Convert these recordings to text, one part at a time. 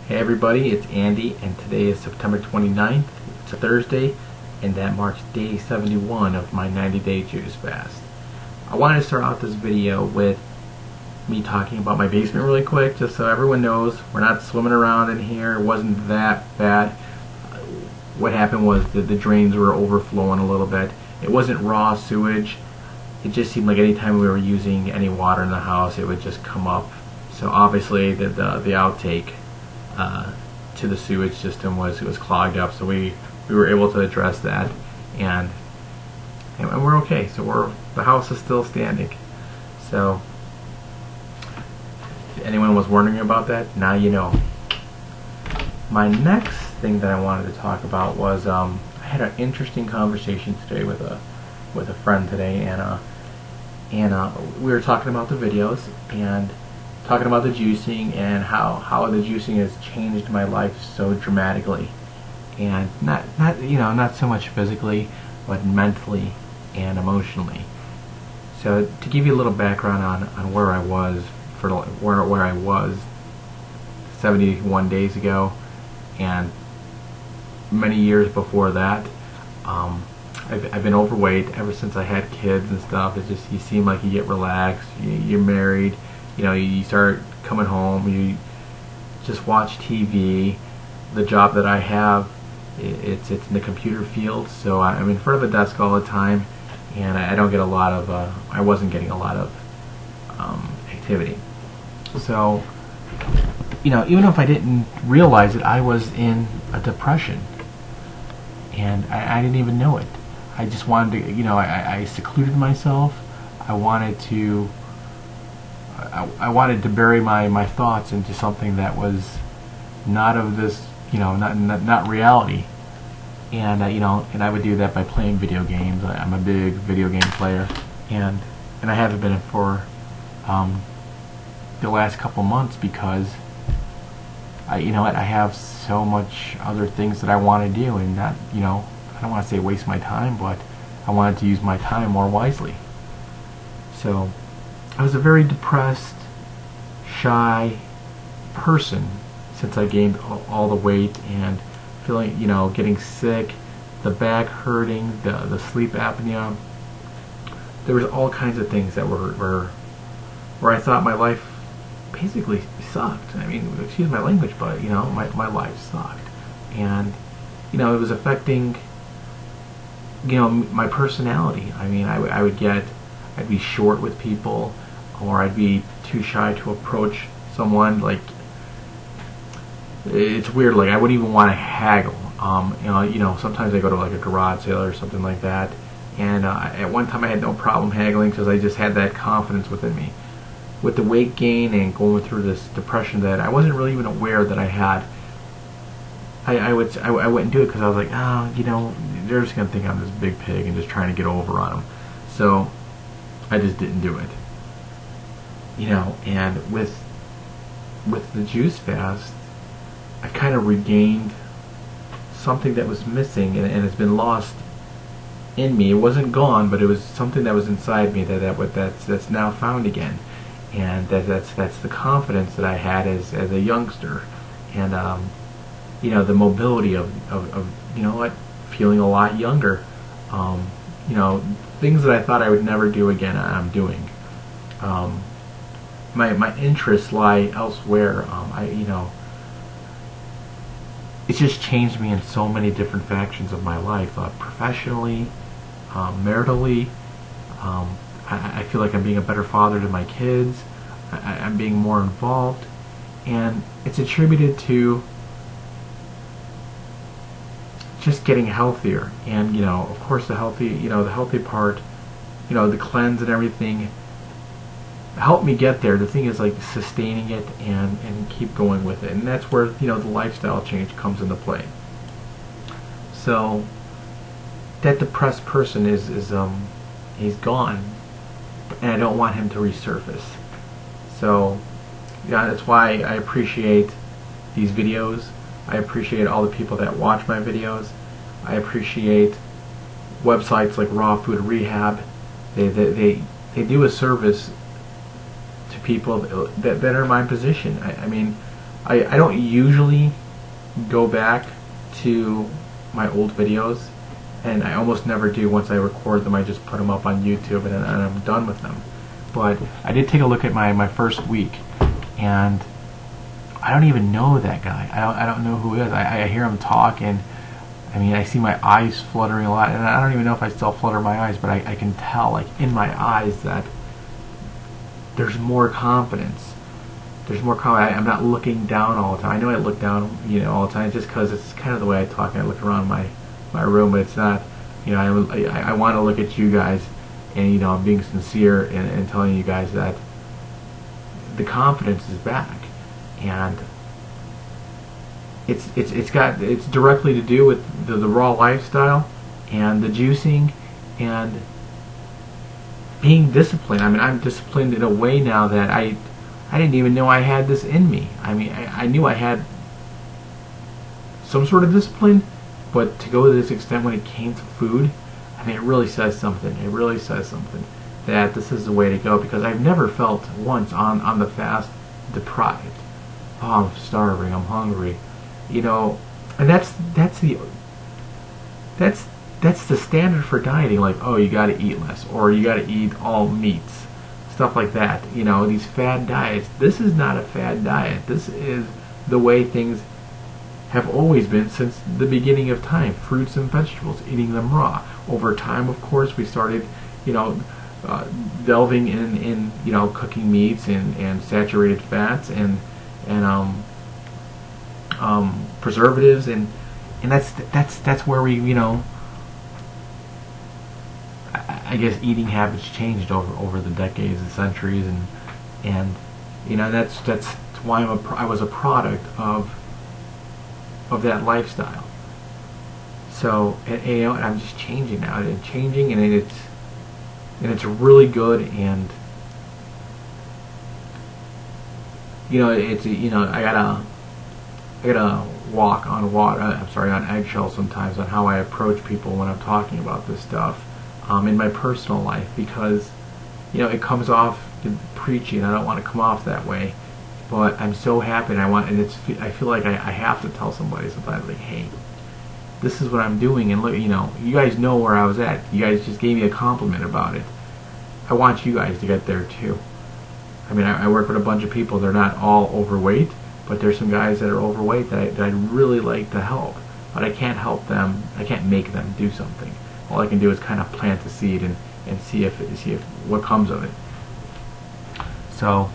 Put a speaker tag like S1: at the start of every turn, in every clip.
S1: Hey everybody, it's Andy, and today is September 29th. It's a Thursday, and that marks day 71 of my 90-day juice fast. I wanted to start out this video with me talking about my basement really quick, just so everyone knows we're not swimming around in here. It wasn't that bad. What happened was that the drains were overflowing a little bit. It wasn't raw sewage. It just seemed like anytime we were using any water in the house, it would just come up. So obviously the outtake to the sewage system was clogged up, so we were able to address that, and we're okay. So the house is still standing. So if anyone was wondering about that, now you know. My next thing that I wanted to talk about was I had an interesting conversation today with a friend today, and we were talking about the videos and talking about the juicing and how the juicing has changed my life so dramatically, and not so much physically, but mentally and emotionally. So to give you a little background on where I was where I was 71 days ago and many years before that, I've been overweight ever since I had kids and stuff. It's just, you seem like you get relaxed, you're married, you start coming home, you just watch TV. The job that I have, it's in the computer field, so I'm in front of a desk all the time, and I don't get a lot of, I wasn't getting a lot of activity. So, even if I didn't realize it, I was in a depression, and I didn't even know it. I just wanted to, I secluded myself. I wanted to bury my thoughts into something that was not of this, not reality. And and I would do that by playing video games. I'm a big video game player, and I haven't been for the last couple months because I have so much other things that I want to do, and not, I don't want to say waste my time, but I wanted to use my time more wisely. So I was a very depressed, shy person since I gained all the weight, and feeling, getting sick, the back hurting, the sleep apnea. There was all kinds of things that where I thought my life basically sucked. I mean, excuse my language, but my life sucked, and it was affecting my personality. I mean, I'd be short with people, or I'd be too shy to approach someone. Like, it's weird. Like, I wouldn't even want to haggle. Sometimes I go to like a garage sale or something like that, and at one time I had no problem haggling because I just had that confidence within me. With the weight gain and going through this depression that I wasn't really even aware that I had, I wouldn't do it because I was like, they're just gonna think I'm this big pig and just trying to get over on them. So I just didn't do it. And with the juice fast, I kind of regained something that was missing, and it's been lost in me. It wasn't gone, but it was something that was inside me that's now found again. And that's the confidence that I had as a youngster, and the mobility of feeling a lot younger. Things that I thought I would never do again, I'm doing. My interests lie elsewhere. It's just changed me in so many different factions of my life, professionally, maritally. I feel like I'm being a better father to my kids. I'm being more involved, and it's attributed to just getting healthier. And of course, the healthy part, the cleanse and everything helped me get there. The thing is, like, sustaining it and keep going with it, and that's where the lifestyle change comes into play. So that depressed person he's gone, and I don't want him to resurface. So that's why I appreciate these videos. I appreciate all the people that watch my videos. I appreciate websites like Raw Food Rehab. They do a service to people that are in my position. I mean, I don't usually go back to my old videos, and I almost never do. Once I record them, I just put them up on YouTube, and I'm done with them. But I did take a look at my first week, and I don't even know that guy. I don't know who he is. I hear him talk, and I mean, I see my eyes fluttering a lot, and I don't even know if I still flutter my eyes, but I can tell, like, in my eyes that there's more confidence. There's more confidence. I'm not looking down all the time. I know I look down, all the time, just because it's kind of the way I talk. I look around my room, but it's not, I want to look at you guys, and, I'm being sincere and telling you guys that the confidence is back. And it's directly to do with the raw lifestyle and the juicing and being disciplined. I mean, I'm disciplined in a way now that I didn't even know I had this in me. I mean, I knew I had some sort of discipline, but to go to this extent when it came to food, I mean, it really says something. It really says something that this is the way to go, because I've never felt once on the fast deprived. Oh, I'm starving, I'm hungry, and that's the standard for dieting. Like, oh, you got to eat less, or you got to eat all meats, stuff like that. These fad diets. This is not a fad diet. This is the way things have always been since the beginning of time. Fruits and vegetables, eating them raw. Over time, of course, we started, delving in cooking meats and saturated fats and preservatives, and that's where we, I guess eating habits changed over the decades and centuries, and that's why I was a product of that lifestyle. So and I'm just changing now, and changing, and it's really good, and I gotta walk on water. On eggshells sometimes on how I approach people when I'm talking about this stuff in my personal life, because it comes off preachy, and I don't want to come off that way. But I'm so happy, and I feel like I have to tell somebody sometimes, like, hey, this is what I'm doing, and look, you guys know where I was at. You guys just gave me a compliment about it. I want you guys to get there too. I mean, I work with a bunch of people. They're not all overweight, but there's some guys that are overweight that I'd really like to help. But I can't help them. I can't make them do something. All I can do is kind of plant the seed and see if what comes of it. So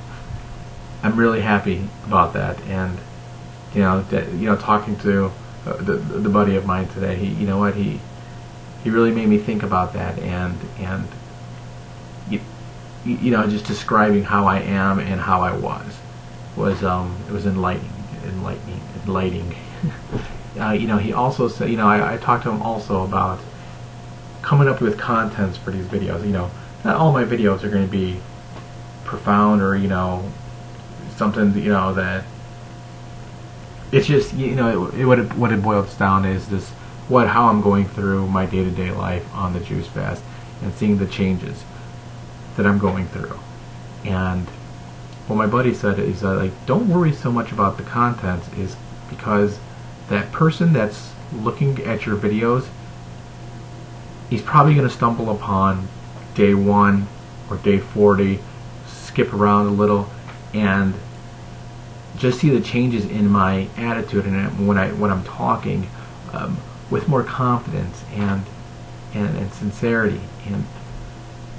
S1: I'm really happy about that, and talking to the buddy of mine today, he really made me think about that, and just describing how I am and how I was it was enlightening. He also said, I talked to him also about coming up with contents for these videos. Not all my videos are going to be profound, or something that it's just what it boils down is how I'm going through my day-to-day life on the juice fast, and seeing the changes that I'm going through. And what my buddy said is that, like, don't worry so much about the contents, is because that person that's looking at your videos, he's probably going to stumble upon day 1 or day 40, skip around a little, and just see the changes in my attitude and when I'm talking with more confidence and sincerity. And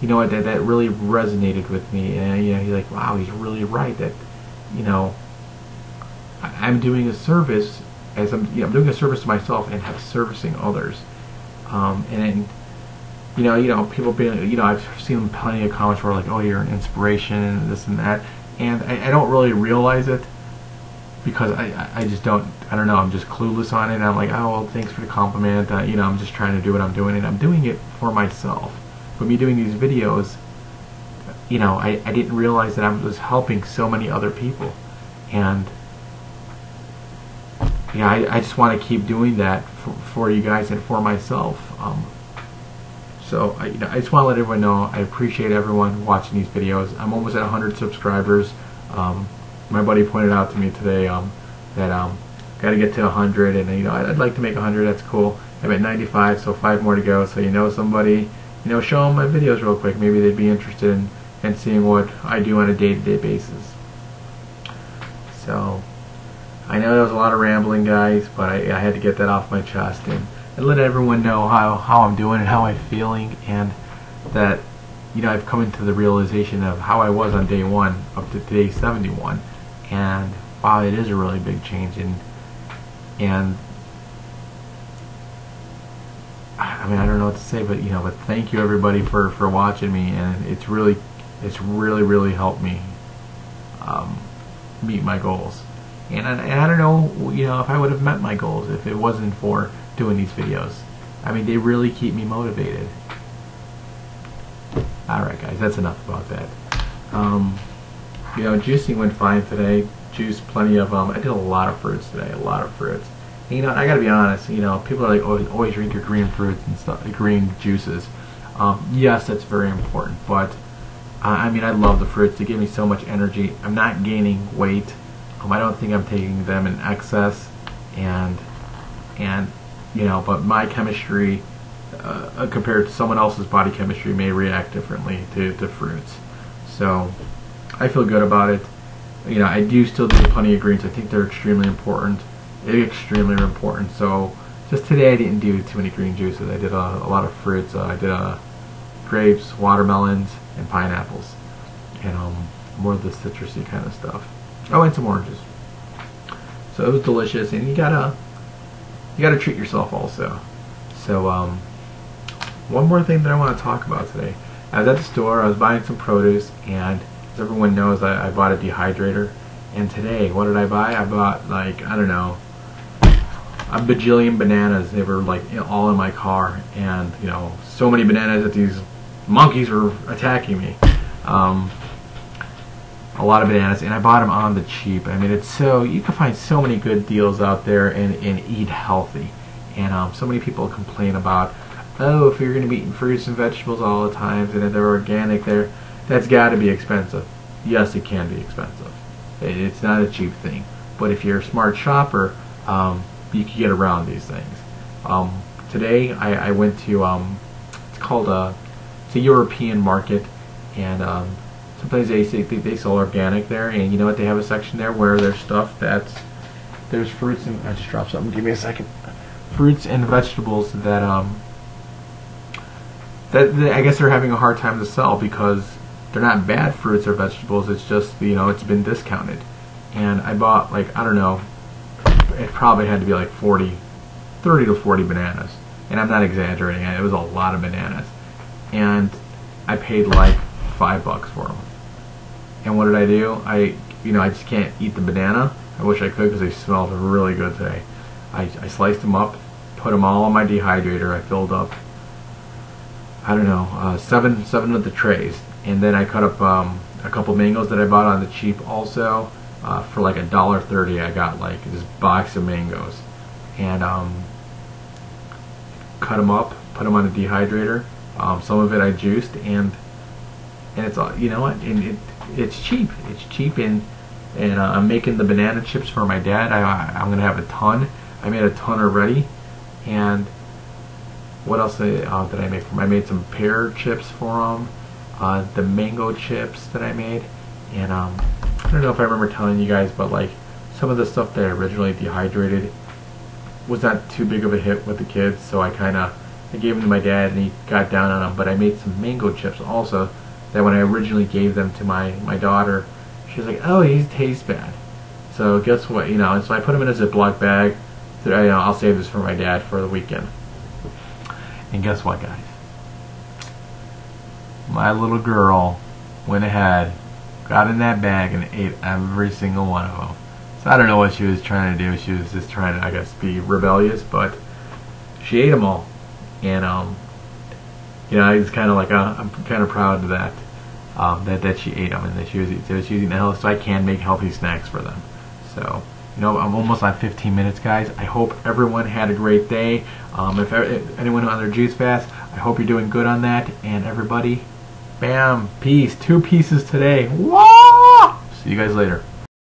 S1: that really resonated with me. And he's like, wow, he's really right, that I'm doing a service, as I'm doing a service to myself and servicing others. And people being, I've seen plenty of comments where, like, oh, you're an inspiration and this and that, and I don't really realize it, because I just don't know, I'm just clueless on it, and I'm like, oh, well, thanks for the compliment, I'm just trying to do what I'm doing, and I'm doing it for myself. But me doing these videos, I didn't realize that I was helping so many other people, and I just want to keep doing that for you guys and for myself. So I just want to let everyone know I appreciate everyone watching these videos. I'm almost at 100 subscribers. My buddy pointed out to me today, that got to get to 100, and I'd like to make 100. That's cool. I'm at 95, so 5 more to go. So somebody, show them my videos real quick. Maybe they'd be interested in seeing what I do on a day-to-day basis. So I know that was a lot of rambling, guys, but I had to get that off my chest and let everyone know how I'm doing and how I'm feeling, and that I've come into the realization of how I was on day 1 up to day 71, and wow, it is a really big change. And I mean, I don't know what to say, but but thank you everybody for watching me, and it's really helped me meet my goals. And I don't know, if I would have met my goals if it wasn't for doing these videos. I mean, they really keep me motivated. Alright guys, that's enough about that. Juicing went fine today. Juiced plenty of, I did a lot of fruits today, a lot of fruits. And, I gotta be honest, people are like, always drink your green fruits and stuff, green juices. Yes, that's very important, but I mean, I love the fruits. They give me so much energy. I'm not gaining weight. I don't think I'm taking them in excess, and but my chemistry compared to someone else's body chemistry may react differently to fruits. So I feel good about it. I do still do plenty of greens. I think they're extremely important. Extremely important. So just today I didn't do too many green juices. I did a lot of fruits. I did grapes, watermelons, and pineapples, and more of the citrusy kind of stuff. Oh, and some oranges. So it was delicious, and you gotta treat yourself also. So one more thing that I want to talk about today. I was at the store. I was buying some produce, and as everyone knows, I bought a dehydrator. And today, what did I buy? I bought, like, I don't know, a bajillion bananas. They were like all in my car, and so many bananas that these monkeys were attacking me. A lot of bananas, and I bought them on the cheap. I mean, you can find so many good deals out there and eat healthy. And so many people complain about, oh, if you're going to be eating fruits and vegetables all the time and if they're organic, that's got to be expensive. Yes, it can be expensive. It's not a cheap thing. But if you're a smart shopper, you can get around these things. Today I went to it's called it's a European market, and sometimes they sell organic there, and you know what, they have a section there where there's stuff there's fruits, and I just dropped something, give me a second, fruits and vegetables that I guess they're having a hard time to sell because they're not bad fruits or vegetables, it's just it's been discounted. And I bought, like, I don't know, it probably had to be like 30 to 40 bananas, and I'm not exaggerating, it was a lot of bananas, and I paid like $5 for them. And what did I do? I just can't eat the banana. I wish I could because they smelled really good today. I sliced them up, put them all on my dehydrator. I filled up, I don't know, seven of the trays, and then I cut up a couple mangoes that I bought on the cheap also. For like $1.30, I got like this box of mangoes, and cut them up, put them on the dehydrator. Some of it I juiced, and it's all, and it's cheap. It's cheap, and I'm making the banana chips for my dad. I'm gonna have a ton. I made a ton already, and what else did I make for him? I made some pear chips for him, the mango chips that I made, and I don't know if I remember telling you guys, but like some of the stuff that I originally dehydrated was not too big of a hit with the kids, so I gave them to my dad and he got down on them. But I made some mango chips also that when I originally gave them to my daughter, she was like, oh, these taste bad. So guess what, and so I put them in a Ziploc bag. So, I'll save this for my dad for the weekend. And guess what, guys? My little girl went ahead, got in that bag, and ate every single one of them. So I don't know what she was trying to do. She was just trying to, I guess, be rebellious, but she ate them all. And I was kind of like, I'm kind of proud of that, that she ate them and that she was eating the health, so I can make healthy snacks for them. So I'm almost at 15 minutes, guys. I hope everyone had a great day. If anyone on their juice fast, I hope you're doing good on that. And everybody, bam, peace. 2 pieces today. Whoa! See you guys later.